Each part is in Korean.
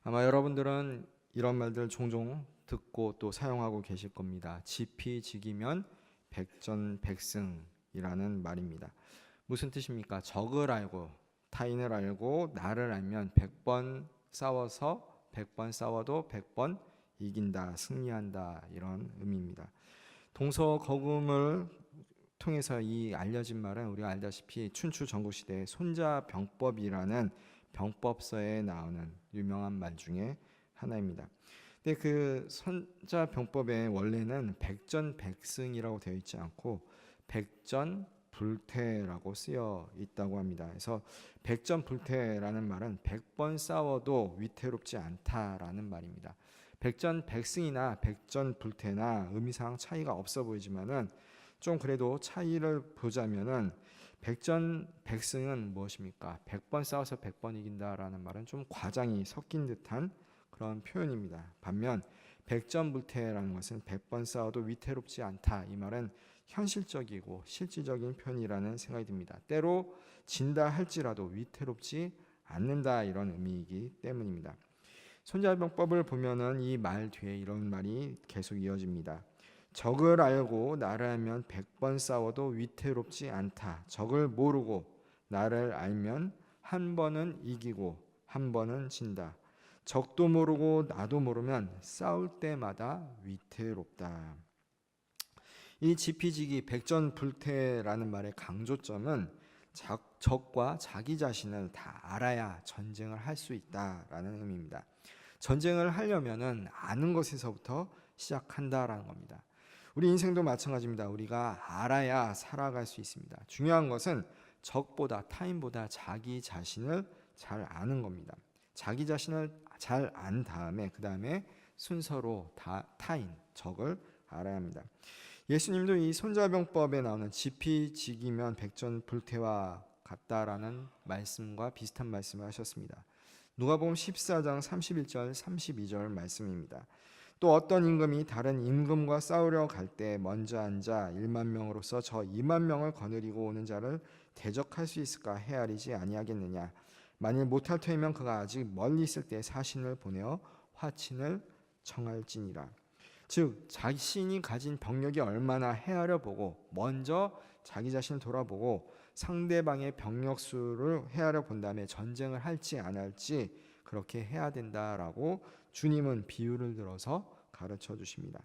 아마 여러분들은 이런 말들 종종 듣고 또 사용하고 계실 겁니다. 지피지기면 백전백승이라는 말입니다. 무슨 뜻입니까? 적을 알고 타인을 알고 나를 알면 100번 싸워서 100번 싸워도 100번 이긴다, 승리한다, 이런 의미입니다. 동서거금을 통해서 이 알려진 말은 우리가 알다시피 춘추 전국시대의 손자병법이라는 병법서에 나오는 유명한 말 중에 하나입니다. 근데 그 손자병법에 원래는 백전백승이라고 되어 있지 않고 백전불태라고 쓰여 있다고 합니다. 그래서 백전불태라는 말은 100번 싸워도 위태롭지 않다라는 말입니다. 백전백승이나 백전불태나 의미상 차이가 없어 보이지만은 좀 그래도 차이를 보자면은 백전백승은 무엇입니까? 100번 싸워서 100번 이긴다라는 말은 좀 과장이 섞인 듯한 그런 표현입니다. 반면 백전불태라는 것은 100번 싸워도 위태롭지 않다. 이 말은 현실적이고 실질적인 표현이라는 생각이 듭니다. 때로 진다 할지라도 위태롭지 않는다, 이런 의미이기 때문입니다. 손자병법을 보면은 이 말 뒤에 이런 말이 계속 이어집니다. 적을 알고 나를 알면 100번 싸워도 위태롭지 않다. 적을 모르고 나를 알면 한 번은 이기고 한 번은 진다. 적도 모르고 나도 모르면 싸울 때마다 위태롭다. 이 지피지기 백전불태라는 말의 강조점은 적과 자기 자신을 다 알아야 전쟁을 할 수 있다라는 의미입니다. 전쟁을 하려면은 아는 것에서부터 시작한다라는 겁니다. 우리 인생도 마찬가지입니다. 우리가 알아야 살아갈 수 있습니다. 중요한 것은 적보다 타인보다 자기 자신을 잘 아는 겁니다. 자기 자신을 잘 안 다음에 그 다음에 순서로 타인, 적을 알아야 합니다. 예수님도 이 손자병법에 나오는 지피지기면 백전불태와 같다라는 말씀과 비슷한 말씀을 하셨습니다. 누가복음 14장 31절 32절 말씀입니다. 또 어떤 임금이 다른 임금과 싸우려 갈 때 먼저 앉아 1만 명으로서 저 2만 명을 거느리고 오는 자를 대적할 수 있을까 헤아리지 아니하겠느냐. 만일 못할 터이면 그가 아직 멀리 있을 때 사신을 보내어 화친을 청할지니라. 즉 자신이 가진 병력이 얼마나 헤아려 보고 먼저 자기 자신을 돌아보고 상대방의 병력 수를 헤아려 본 다음에 전쟁을 할지 안 할지 그렇게 해야 된다라고 주님은 비유를 들어서 가르쳐 주십니다.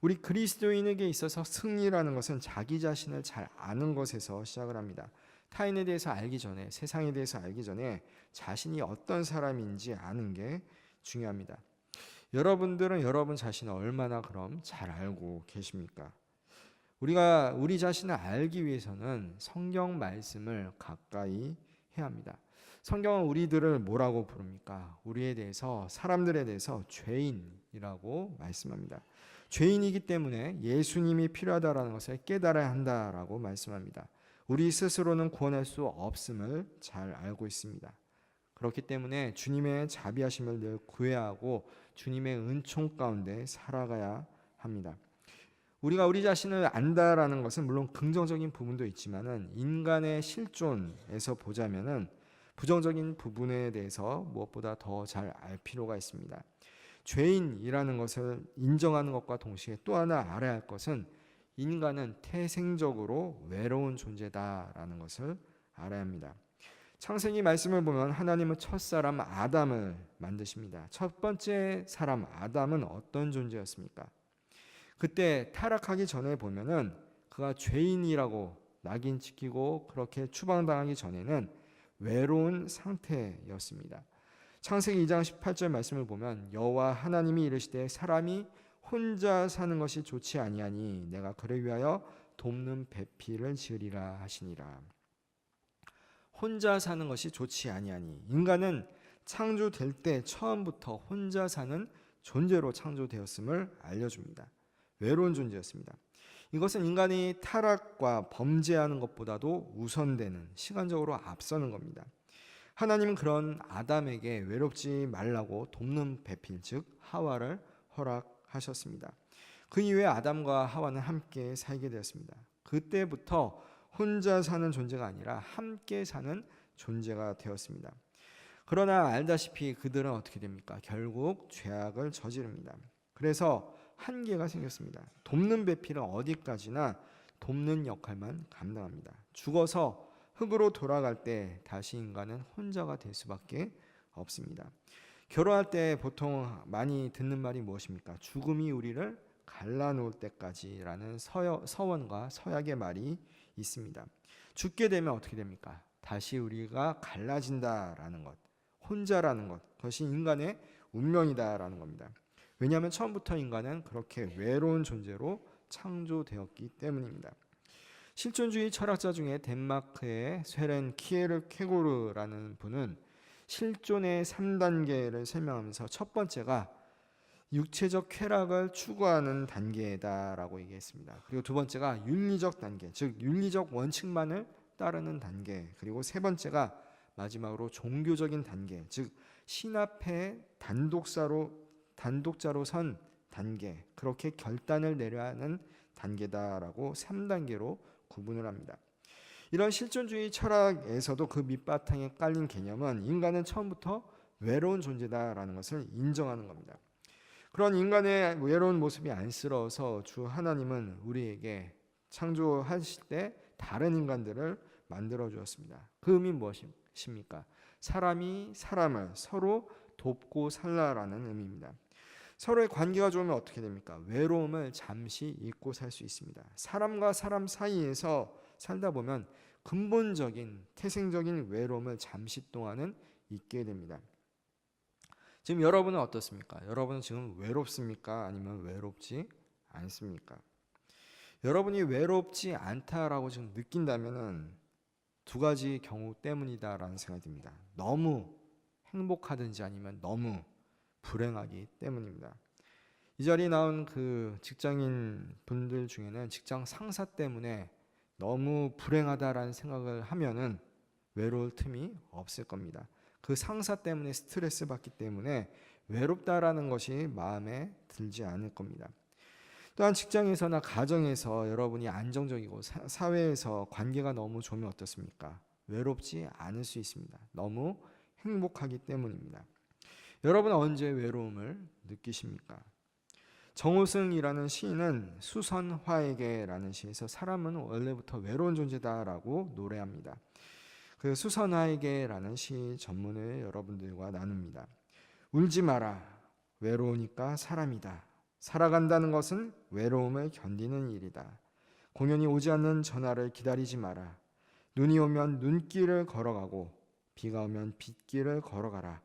우리 그리스도인에게 있어서 승리라는 것은 자기 자신을 잘 아는 것에서 시작을 합니다. 타인에 대해서 알기 전에, 세상에 대해서 알기 전에 자신이 어떤 사람인지 아는 게 중요합니다. 여러분들은 여러분 자신을 얼마나 그럼 잘 알고 계십니까? 우리가 우리 자신을 알기 위해서는 성경 말씀을 가까이 해야 합니다. 성경은 우리들을 뭐라고 부릅니까? 우리에 대해서, 사람들에 대해서 죄인이라고 말씀합니다. 죄인이기 때문에 예수님이 필요하다라는 것을 깨달아야 한다라고 말씀합니다. 우리 스스로는 구원할 수 없음을 잘 알고 있습니다. 그렇기 때문에 주님의 자비하심을 늘 구해야 하고 주님의 은총 가운데 살아가야 합니다. 우리가 우리 자신을 안다라는 것은 물론 긍정적인 부분도 있지만은 인간의 실존에서 보자면은 부정적인 부분에 대해서 무엇보다 더 잘 알 필요가 있습니다. 죄인이라는 것을 인정하는 것과 동시에 또 하나 알아야 할 것은 인간은 태생적으로 외로운 존재다라는 것을 알아야 합니다. 창세기 말씀을 보면 하나님은 첫사람 아담을 만드십니다. 첫 번째 사람 아담은 어떤 존재였습니까? 그때 타락하기 전에 보면은 그가 죄인이라고 낙인 찍히고 그렇게 추방당하기 전에는 외로운 상태였습니다. 창세기 2장 18절 말씀을 보면 여호와 하나님이 이르시되 사람이 혼자 사는 것이 좋지 아니하니 내가 그를 위하여 돕는 배필을 지으리라 하시니라. 혼자 사는 것이 좋지 아니하니, 인간은 창조될 때 처음부터 혼자 사는 존재로 창조되었음을 알려줍니다. 외로운 존재였습니다. 이것은 인간이 타락과 범죄하는 것보다도 우선되는, 시간적으로 앞서는 겁니다. 하나님은 그런 아담에게 외롭지 말라고 돕는 배필, 즉 하와를 허락하셨습니다. 그 이후에 아담과 하와는 함께 살게 되었습니다. 그때부터 혼자 사는 존재가 아니라 함께 사는 존재가 되었습니다. 그러나 알다시피 그들은 어떻게 됩니까? 결국 죄악을 저지릅니다. 그래서 한계가 생겼습니다. 돕는 배필은 어디까지나 돕는 역할만 감당합니다. 죽어서 흙으로 돌아갈 때 다시 인간은 혼자가 될 수밖에 없습니다. 결혼할 때 보통 많이 듣는 말이 무엇입니까? 죽음이 우리를 갈라놓을 때까지라는 서원과 서약의 말이 있습니다. 죽게 되면 어떻게 됩니까? 다시 우리가 갈라진다라는 것, 혼자라는 것, 그것이 인간의 운명이다라는 겁니다. 왜냐하면 처음부터 인간은 그렇게 외로운 존재로 창조되었기 때문입니다. 실존주의 철학자 중에 덴마크의 쇠렌 키에르케고르라는 분은 실존의 3단계를 설명하면서 첫 번째가 육체적 쾌락을 추구하는 단계다라고 얘기했습니다. 그리고 두 번째가 윤리적 단계, 즉 윤리적 원칙만을 따르는 단계, 그리고 세 번째가 마지막으로 종교적인 단계, 즉 신 앞에 단독자로 선 단계, 그렇게 결단을 내려야 하는 단계다라고 3단계로 구분을 합니다. 이런 실존주의 철학에서도 그 밑바탕에 깔린 개념은 인간은 처음부터 외로운 존재다라는 것을 인정하는 겁니다. 그런 인간의 외로운 모습이 안쓰러워서 주 하나님은 우리에게 창조하실 때 다른 인간들을 만들어 주었습니다. 그 의미 무엇입니까? 사람이 사람을 서로 돕고 살라라는 의미입니다. 서로의 관계가 좋으면 어떻게 됩니까? 외로움을 잠시 잊고 살 수 있습니다. 사람과 사람 사이에서 살다 보면 근본적인 태생적인 외로움을 잠시 동안은 잊게 됩니다. 지금 여러분은 어떻습니까? 여러분은 지금 외롭습니까? 아니면 외롭지 않습니까? 여러분이 외롭지 않다라고 지금 느낀다면은 두 가지 경우 때문이다라는 생각이 듭니다. 너무 행복하든지 아니면 너무 불행하기 때문입니다. 이 자리에 나온 그 직장인 분들 중에는 직장 상사 때문에 너무 불행하다라는 생각을 하면은 외로울 틈이 없을 겁니다. 그 상사 때문에 스트레스 받기 때문에 외롭다라는 것이 마음에 들지 않을 겁니다. 또한 직장에서나 가정에서 여러분이 안정적이고 사회에서 관계가 너무 좋으면 어떻습니까? 외롭지 않을 수 있습니다. 너무 행복하기 때문입니다. 여러분은 언제 외로움을 느끼십니까? 정호승이라는 시인은 수선화에게라는 시에서 사람은 원래부터 외로운 존재다라고 노래합니다. 그 수선화에게라는 시 전문을 여러분들과 나눕니다. 울지 마라. 외로우니까 사람이다. 살아간다는 것은 외로움을 견디는 일이다. 공연이 오지 않는 전화를 기다리지 마라. 눈이 오면 눈길을 걸어가고 비가 오면 빗길을 걸어가라.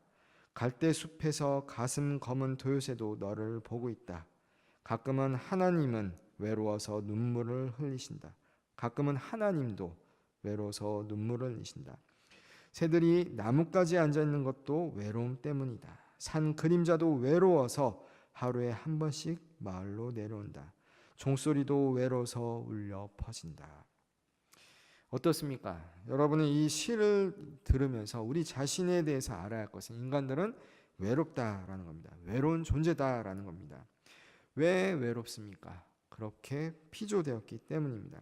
갈대숲에서 가슴 검은 도요새도 너를 보고 있다. 가끔은 하나님은 외로워서 눈물을 흘리신다. 가끔은 하나님도 외로워서 눈물을 흘리신다. 새들이 나뭇가지에 앉아있는 것도 외로움 때문이다. 산 그림자도 외로워서 하루에 한 번씩 마을로 내려온다. 종소리도 외로워서 울려 퍼진다. 어떻습니까? 여러분은 이 시를 들으면서 우리 자신에 대해서 알아야 할 것은 인간들은 외롭다라는 겁니다. 외로운 존재다라는 겁니다. 왜 외롭습니까? 그렇게 피조되었기 때문입니다.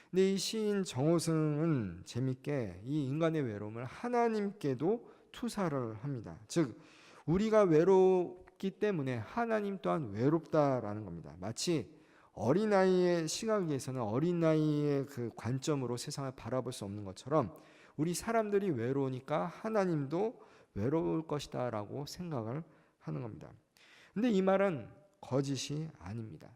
근데 이 시인 정호승은 재밌게 이 인간의 외로움을 하나님께도 투사를 합니다. 즉 우리가 외롭기 때문에 하나님 또한 외롭다라는 겁니다. 마치 어린아이의 시각에서는 어린아이의 그 관점으로 세상을 바라볼 수 없는 것처럼 우리 사람들이 외로우니까 하나님도 외로울 것이다 라고 생각을 하는 겁니다. 근데 이 말은 거짓이 아닙니다.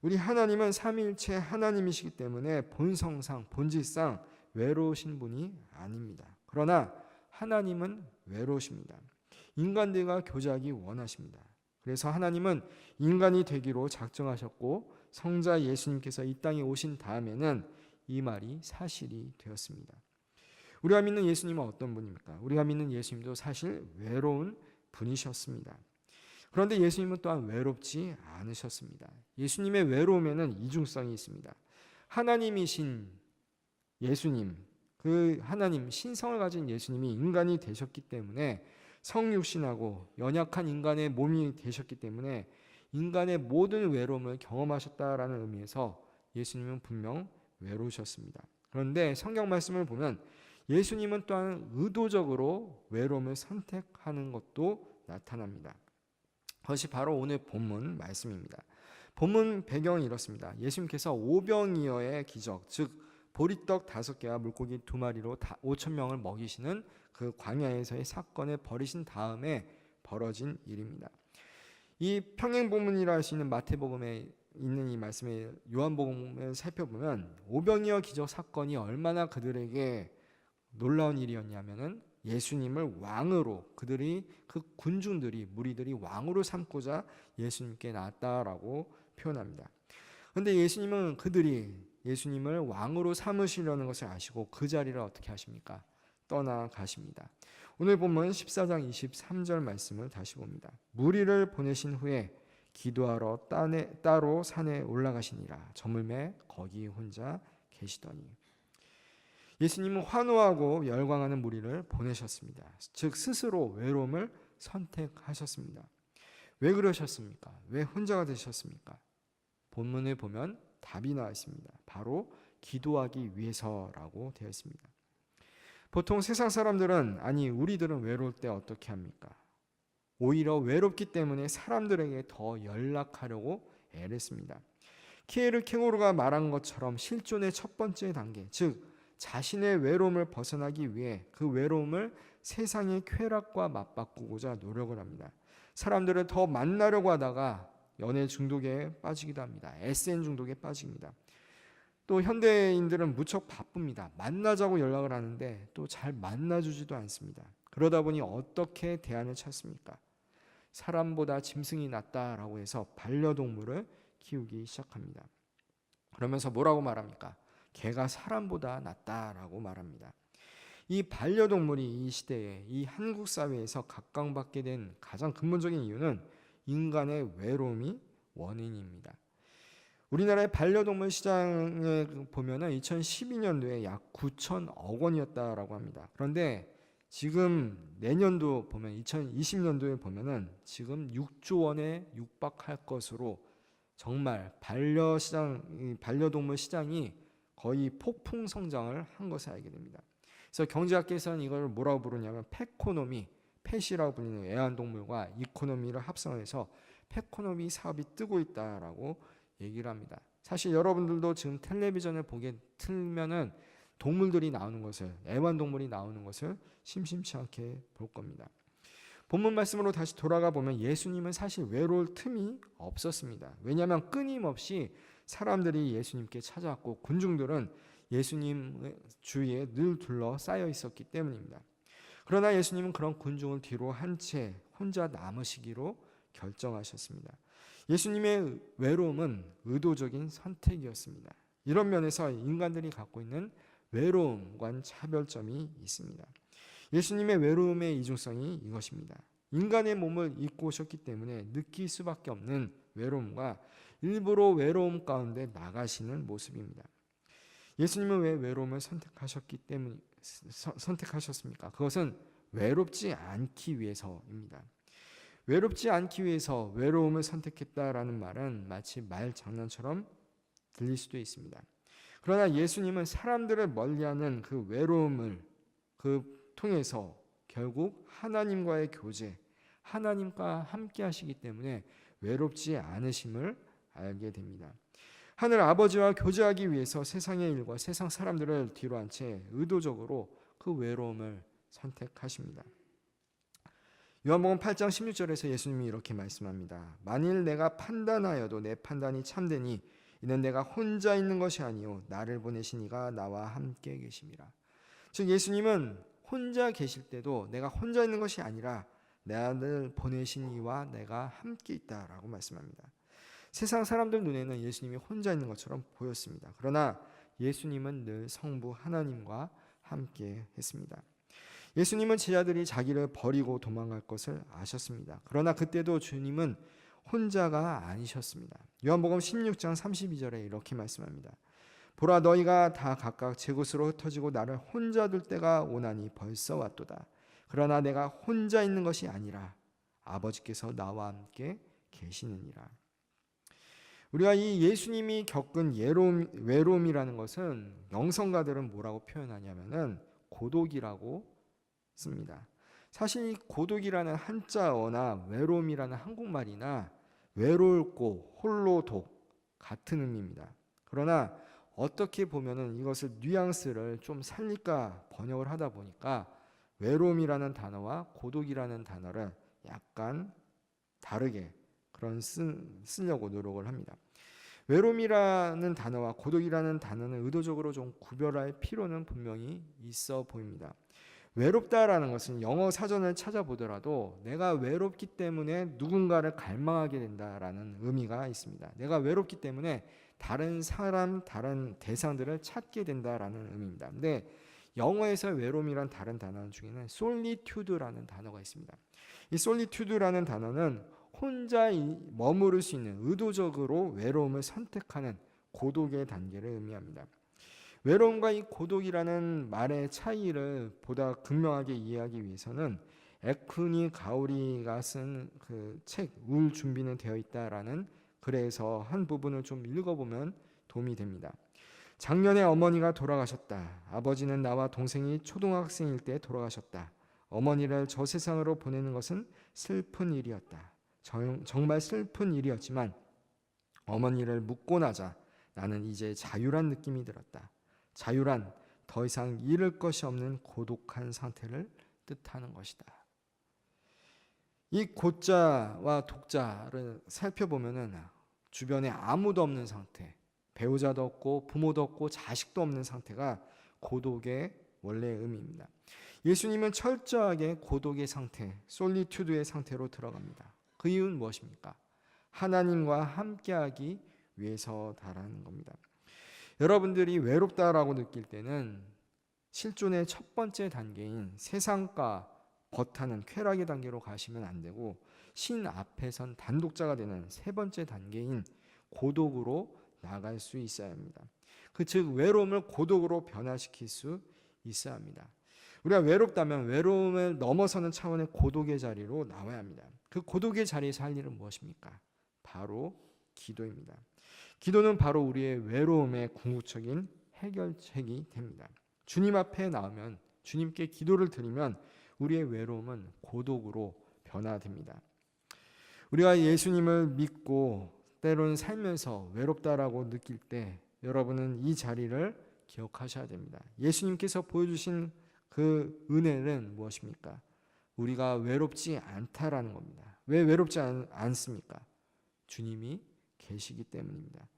우리 하나님은 삼위일체 하나님이시기 때문에 본성상 본질상 외로우신 분이 아닙니다. 그러나 하나님은 외로우십니다. 인간들과 교제하기 원하십니다. 그래서 하나님은 인간이 되기로 작정하셨고 성자 예수님께서 이 땅에 오신 다음에는 이 말이 사실이 되었습니다. 우리가 믿는 예수님은 어떤 분입니까? 우리가 믿는 예수님도 사실 외로운 분이셨습니다. 그런데 예수님은 또한 외롭지 않으셨습니다. 예수님의 외로움에는 이중성이 있습니다. 하나님이신 예수님, 그 하나님 신성을 가진 예수님이 인간이 되셨기 때문에 성육신하고 연약한 인간의 몸이 되셨기 때문에 인간의 모든 외로움을 경험하셨다라는 의미에서 예수님은 분명 외로우셨습니다. 그런데 성경 말씀을 보면 예수님은 또한 의도적으로 외로움을 선택하는 것도 나타납니다. 그것이 바로 오늘 본문 말씀입니다. 본문 배경은 이렇습니다. 예수님께서 오병이어의 기적, 즉 보리떡 5개와 물고기 2마리로 5,000명을 먹이시는 그 광야에서의 사건을 벌이신 다음에 벌어진 일입니다. 이 평행본문이라 할 수 있는 마태복음에 있는 이 말씀의 요한복음을 살펴보면 오병이어 기적 사건이 얼마나 그들에게 놀라운 일이었냐면은 예수님을 왕으로, 그들이 그 군중들이, 무리들이 왕으로 삼고자 예수님께 나왔다라고 표현합니다. 그런데 예수님은 그들이 예수님을 왕으로 삼으시려는 것을 아시고 그 자리를 어떻게 하십니까? 떠나가십니다. 오늘 본문 14장 23절 말씀을 다시 봅니다. 무리를 보내신 후에 기도하러 따로 산에 올라가시니라. 저물매 거기 혼자 계시더니. 예수님은 환호하고 열광하는 무리를 보내셨습니다. 즉 스스로 외로움을 선택하셨습니다. 왜 그러셨습니까? 왜 혼자가 되셨습니까? 본문을 보면 답이 나와 있습니다. 바로 기도하기 위해서라고 되어 있습니다. 보통 세상 사람들은, 아니 우리들은 외로울 때 어떻게 합니까? 오히려 외롭기 때문에 사람들에게 더 연락하려고 애를 씁니다. 키에르 캥거루가 말한 것처럼 실존의 첫 번째 단계, 즉 자신의 외로움을 벗어나기 위해 그 외로움을 세상의 쾌락과 맞바꾸고자 노력을 합니다. 사람들을 더 만나려고 하다가 연애 중독에 빠지기도 합니다. SN 중독에 빠집니다. 또 현대인들은 무척 바쁩니다. 만나자고 연락을 하는데 또 잘 만나주지도 않습니다. 그러다 보니 어떻게 대안을 찾습니까? 사람보다 짐승이 낫다라고 해서 반려동물을 키우기 시작합니다. 그러면서 뭐라고 말합니까? 개가 사람보다 낫다라고 말합니다. 이 반려동물이 이 시대에, 이 한국 사회에서 각광받게 된 가장 근본적인 이유는 인간의 외로움이 원인입니다. 우리나라의 반려동물 시장에 보면은 2012년도에 약 9천억 원이었다라고 합니다. 그런데 지금 내년도 보면 2020년도에 보면은 지금 6조 원에 육박할 것으로 정말 반려동물 시장이 거의 폭풍 성장을 한 것을 알게 됩니다. 그래서 경제학계에서는 이걸 뭐라고 부르냐면 펫코노미, 펫이라고 불리는 애완동물과 이코노미를 합성해서 펫코노미 사업이 뜨고 있다라고 얘기를 합니다. 사실 여러분들도 지금 텔레비전을 보게 틀면은 동물들이 나오는 것을, 애완동물이 나오는 것을 심심치 않게 볼 겁니다. 본문 말씀으로 다시 돌아가 보면 예수님은 사실 외로울 틈이 없었습니다. 왜냐하면 끊임없이 사람들이 예수님께 찾아왔고 군중들은 예수님 주위에 늘 둘러싸여 있었기 때문입니다. 그러나 예수님은 그런 군중을 뒤로 한 채 혼자 남으시기로 결정하셨습니다. 예수님의 외로움은 의도적인 선택이었습니다. 이런 면에서 인간들이 갖고 있는 외로움과는 차별점이 있습니다. 예수님의 외로움의 이중성이 이것입니다. 인간의 몸을 입고 오셨기 때문에 느낄 수밖에 없는 외로움과 일부러 외로움 가운데 나가시는 모습입니다. 예수님은 왜 외로움을 선택하셨습니까? 그것은 외롭지 않기 위해서입니다. 외롭지 않기 위해서 외로움을 선택했다라는 말은 마치 말 장난처럼 들릴 수도 있습니다. 그러나 예수님은 사람들을 멀리하는 그 외로움을 통해서 결국 하나님과의 교제, 하나님과 함께 하시기 때문에 외롭지 않으심을 알게 됩니다. 하늘 아버지와 교제하기 위해서 세상의 일과 세상 사람들을 뒤로 한 채 의도적으로 그 외로움을 선택하십니다. 요한복음 8장 16절에서 예수님이 이렇게 말씀합니다. 만일 내가 판단하여도 내 판단이 참되니 이는 내가 혼자 있는 것이 아니요 나를 보내신 이가 나와 함께 계심이라. 즉 예수님은 혼자 계실 때도 내가 혼자 있는 것이 아니라 나를 보내신 이와 내가 함께 있다라고 말씀합니다. 세상 사람들 눈에는 예수님이 혼자 있는 것처럼 보였습니다. 그러나 예수님은 늘 성부 하나님과 함께 했습니다. 예수님은 제자들이 자기를 버리고 도망갈 것을 아셨습니다. 그러나 그때도 주님은 혼자가 아니셨습니다. 요한복음 16장 32절에 이렇게 말씀합니다. 보라 너희가 다 각각 제 곳으로 흩어지고 나를 혼자 둘 때가 오나니 벌써 왔도다. 그러나 내가 혼자 있는 것이 아니라 아버지께서 나와 함께 계시느니라. 우리가 이 예수님이 겪은 외로움이라는 것은 영성가들은 뭐라고 표현하냐면은 고독이라고 씁니다. 사실 이 고독이라는 한자어나 외로움이라는 한국말이나 외로울고 홀로독 같은 의미입니다. 그러나 어떻게 보면은 이것을 뉘앙스를 좀 살릴까 번역을 하다 보니까 외로움이라는 단어와 고독이라는 단어를 약간 다르게 쓰려고 노력을 합니다. 외로움이라는 단어와 고독이라는 단어는 의도적으로 좀 구별할 필요는 분명히 있어 보입니다. 외롭다라는 것은 영어 사전을 찾아보더라도 내가 외롭기 때문에 누군가를 갈망하게 된다라는 의미가 있습니다. 내가 외롭기 때문에 다른 사람, 다른 대상들을 찾게 된다라는 의미입니다. 근데 영어에서 외로움이란 다른 단어 중에는 solitude라는 단어가 있습니다. 이 solitude라는 단어는 혼자 머무를 수 있는, 의도적으로 외로움을 선택하는 고독의 단계를 의미합니다. 외로움과 이 고독이라는 말의 차이를 보다 극명하게 이해하기 위해서는 에쿠니 가오리가 쓴 그 책 울 준비는 되어 있다라는 글에서 한 부분을 좀 읽어보면 도움이 됩니다. 작년에 어머니가 돌아가셨다. 아버지는 나와 동생이 초등학생일 때 돌아가셨다. 어머니를 저 세상으로 보내는 것은 슬픈 일이었다. 정말 슬픈 일이었지만 어머니를 묻고 나자 나는 이제 자유란 느낌이 들었다. 자유란 더 이상 잃을 것이 없는 고독한 상태를 뜻하는 것이다. 이 고자와 독자를 살펴보면은 주변에 아무도 없는 상태, 배우자도 없고 부모도 없고 자식도 없는 상태가 고독의 원래 의미입니다. 예수님은 철저하게 고독의 상태, 솔리튜드의 상태로 들어갑니다. 그 이유는 무엇입니까? 하나님과 함께하기 위해서다라는 겁니다. 여러분들이 외롭다라고 느낄 때는 실존의 첫 번째 단계인 세상과 벗하는 쾌락의 단계로 가시면 안 되고 신 앞에선 단독자가 되는 세 번째 단계인 고독으로 나갈 수 있어야 합니다. 즉 외로움을 고독으로 변화시킬 수 있어야 합니다. 우리가 외롭다면 외로움을 넘어서는 차원의 고독의 자리로 나와야 합니다. 그 고독의 자리에서 할 일은 무엇입니까? 바로 기도입니다. 기도는 바로 우리의 외로움의 궁극적인 해결책이 됩니다. 주님 앞에 나오면, 주님께 기도를 드리면 우리의 외로움은 고독으로 변화됩니다. 우리가 예수님을 믿고 때로는 살면서 외롭다라고 느낄 때 여러분은 이 자리를 기억하셔야 됩니다. 예수님께서 보여주신 그 은혜는 무엇입니까? 우리가 외롭지 않다라는 겁니다. 왜 외롭지 않습니까? 주님이 계시기 때문입니다.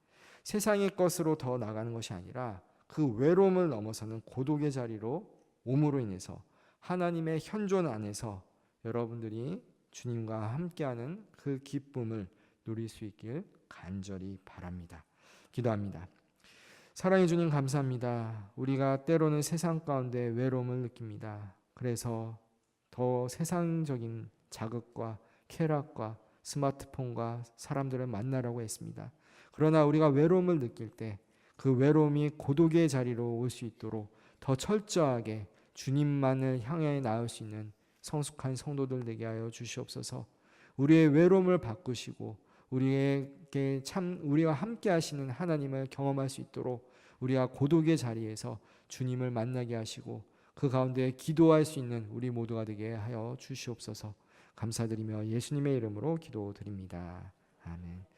세상의 것으로 더 나가는 것이 아니라 그 외로움을 넘어서는 고독의 자리로 옴으로 인해서 하나님의 현존 안에서 여러분들이 주님과 함께하는 그 기쁨을 누릴 수 있길 간절히 바랍니다. 기도합니다. 사랑해 주님 감사합니다. 우리가 때로는 세상 가운데 외로움을 느낍니다. 그래서 더 세상적인 자극과 쾌락과 스마트폰과 사람들을 만나라고 했습니다. 그러나 우리가 외로움을 느낄 때 그 외로움이 고독의 자리로 올 수 있도록 더 철저하게 주님만을 향해 나올 수 있는 성숙한 성도들 되게 하여 주시옵소서. 우리의 외로움을 바꾸시고 우리와 함께 하시는 하나님을 경험할 수 있도록 우리가 고독의 자리에서 주님을 만나게 하시고 그 가운데 기도할 수 있는 우리 모두가 되게 하여 주시옵소서. 감사드리며 예수님의 이름으로 기도드립니다. 아멘.